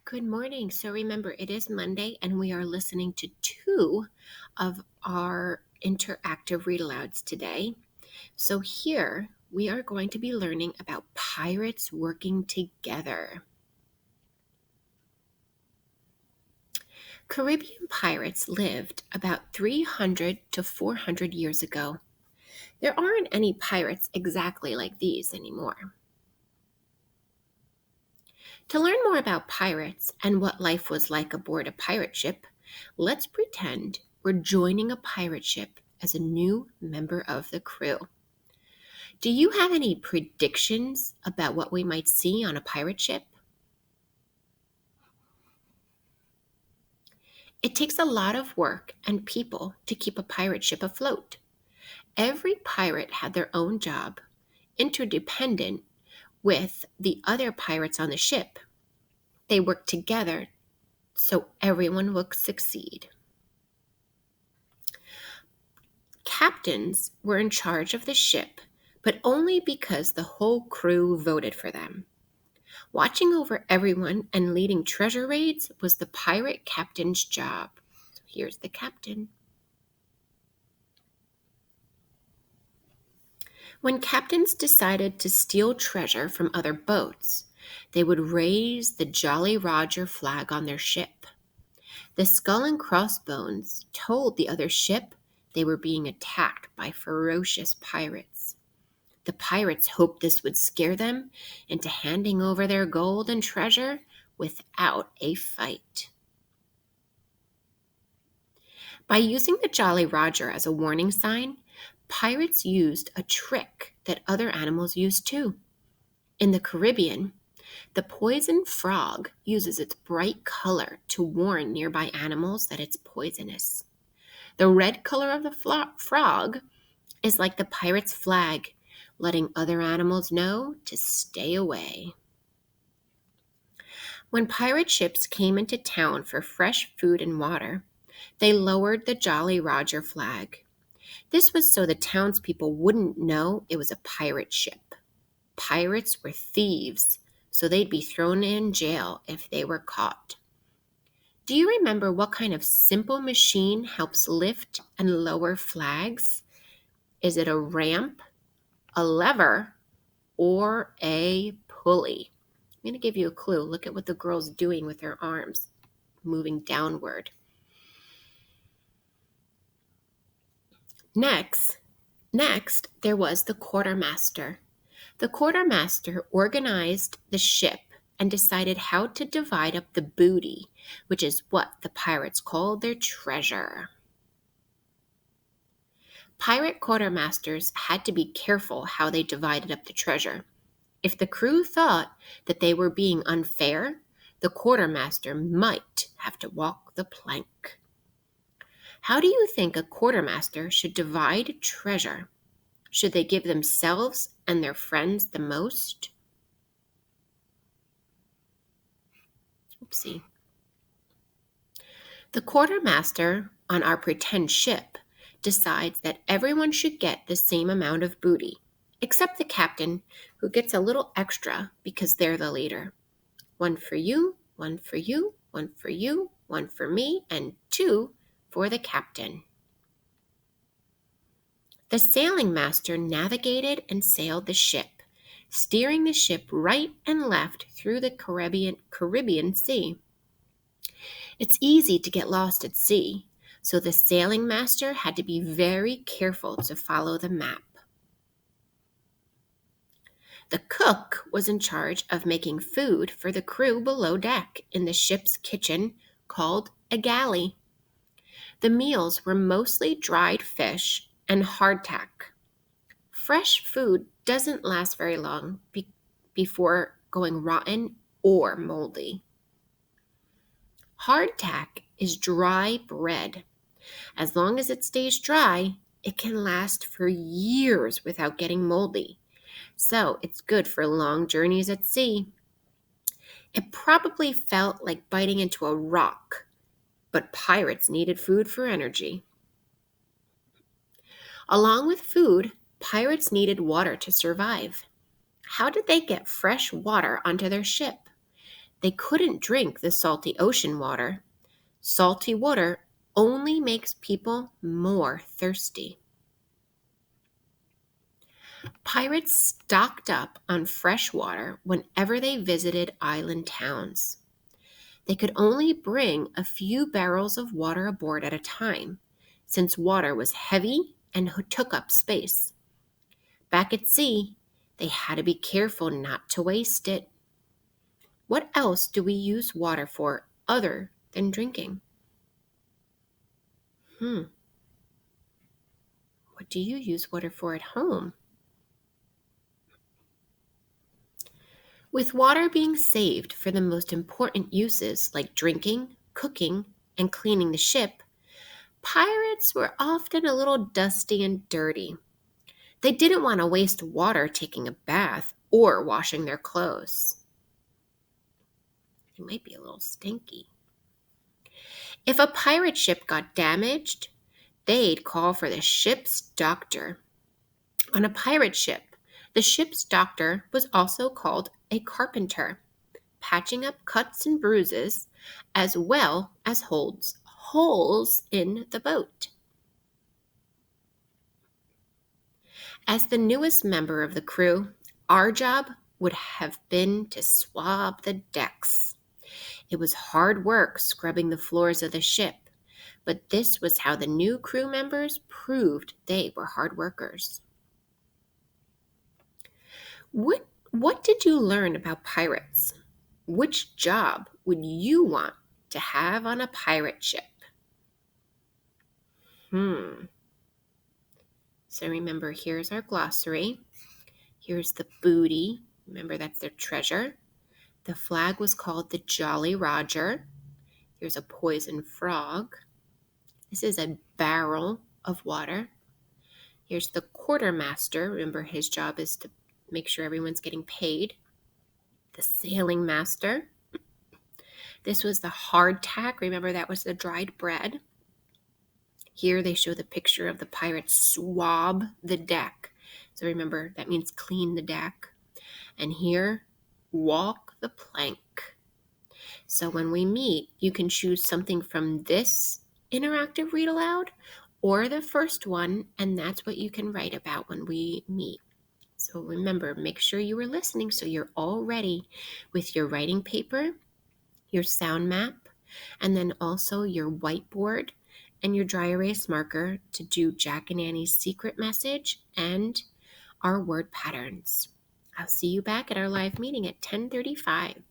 Good morning. So remember, it is Monday, and we are listening to two of our interactive read alouds today. So here we are going to be learning about pirates working together. Caribbean pirates lived about 300 to 400 years ago. There aren't any pirates exactly like these anymore. To learn more about pirates and what life was like aboard a pirate ship, let's pretend we're joining a pirate ship as a new member of the crew. Do you have any predictions about what we might see on a pirate ship? It takes a lot of work and people to keep a pirate ship afloat. Every pirate had their own job, interdependent with the other pirates on the ship. They worked together so everyone would succeed. Captains were in charge of the ship, but only because the whole crew voted for them. Watching over everyone and leading treasure raids was the pirate captain's job. So here's the captain. When captains decided to steal treasure from other boats, they would raise the Jolly Roger flag on their ship. The skull and crossbones told the other ship they were being attacked by ferocious pirates. The pirates hoped this would scare them into handing over their gold and treasure without a fight. By using the Jolly Roger as a warning sign, pirates used a trick that other animals use too. In the Caribbean, the poison frog uses its bright color to warn nearby animals that it's poisonous. The red color of the frog is like the pirate's flag, letting other animals know to stay away. When pirate ships came into town for fresh food and water, they lowered the Jolly Roger flag. This was so the townspeople wouldn't know it was a pirate ship. Pirates were thieves, so they'd be thrown in jail if they were caught. Do you remember what kind of simple machine helps lift and lower flags? Is it a ramp, a lever, or a pulley? I'm going to give you a clue. Look at what the girl's doing with her arms, moving downward. Next, there was the quartermaster. The quartermaster organized the ship and decided how to divide up the booty, which is what the pirates called their treasure. Pirate quartermasters had to be careful how they divided up the treasure. If the crew thought that they were being unfair, the quartermaster might have to walk the plank. How do you think a quartermaster should divide treasure? Should they give themselves and their friends the most? Oopsie. The quartermaster on our pretend ship decides that everyone should get the same amount of booty, except the captain, who gets a little extra because they're the leader. One for you, one for you, one for you, one for me, and two for the captain. The sailing master navigated and sailed the ship, steering the ship right and left through the Caribbean Sea. It's easy to get lost at sea, so the sailing master had to be very careful to follow the map. The cook was in charge of making food for the crew below deck in the ship's kitchen called a galley. The meals were mostly dried fish and hardtack. Fresh food doesn't last very long before going rotten or moldy. Hardtack is dry bread. As long as it stays dry, it can last for years without getting moldy. So it's good for long journeys at sea. It probably felt like biting into a rock, but pirates needed food for energy. Along with food, pirates needed water to survive. How did they get fresh water onto their ship? They couldn't drink the salty ocean water. Salty water only makes people more thirsty. Pirates stocked up on fresh water whenever they visited island towns. They could only bring a few barrels of water aboard at a time, since water was heavy and took up space. Back at sea, they had to be careful not to waste it. What else do we use water for other than drinking? What do you use water for at home? With water being saved for the most important uses like drinking, cooking, and cleaning the ship, pirates were often a little dusty and dirty. They didn't want to waste water taking a bath or washing their clothes. It might be a little stinky. If a pirate ship got damaged, they'd call for the ship's doctor. On a pirate ship, the ship's doctor was also called a carpenter, patching up cuts and bruises as well as holes in the boat. As the newest member of the crew, our job would have been to swab the decks. It was hard work scrubbing the floors of the ship, but this was how the new crew members proved they were hard workers. What did you learn about pirates? Which job would you want to have on a pirate ship? So remember, here's our glossary. Here's the booty. Remember, that's their treasure. The flag was called the Jolly Roger. Here's a poison frog. This is a barrel of water. Here's the quartermaster. Remember, his job is to make sure everyone's getting paid. The sailing master. This was the hardtack. Remember, that was the dried bread. Here they show the picture of the pirates swab the deck. So remember, that means clean the deck. And here, walk the plank. So when we meet, you can choose something from this interactive read aloud or the first one, and that's what you can write about when we meet. So remember, make sure you are listening so you're all ready with your writing paper, your sound map, and then also your whiteboard and your dry erase marker to do Jack and Annie's secret message and our word patterns. I'll see you back at our live meeting at 10:35.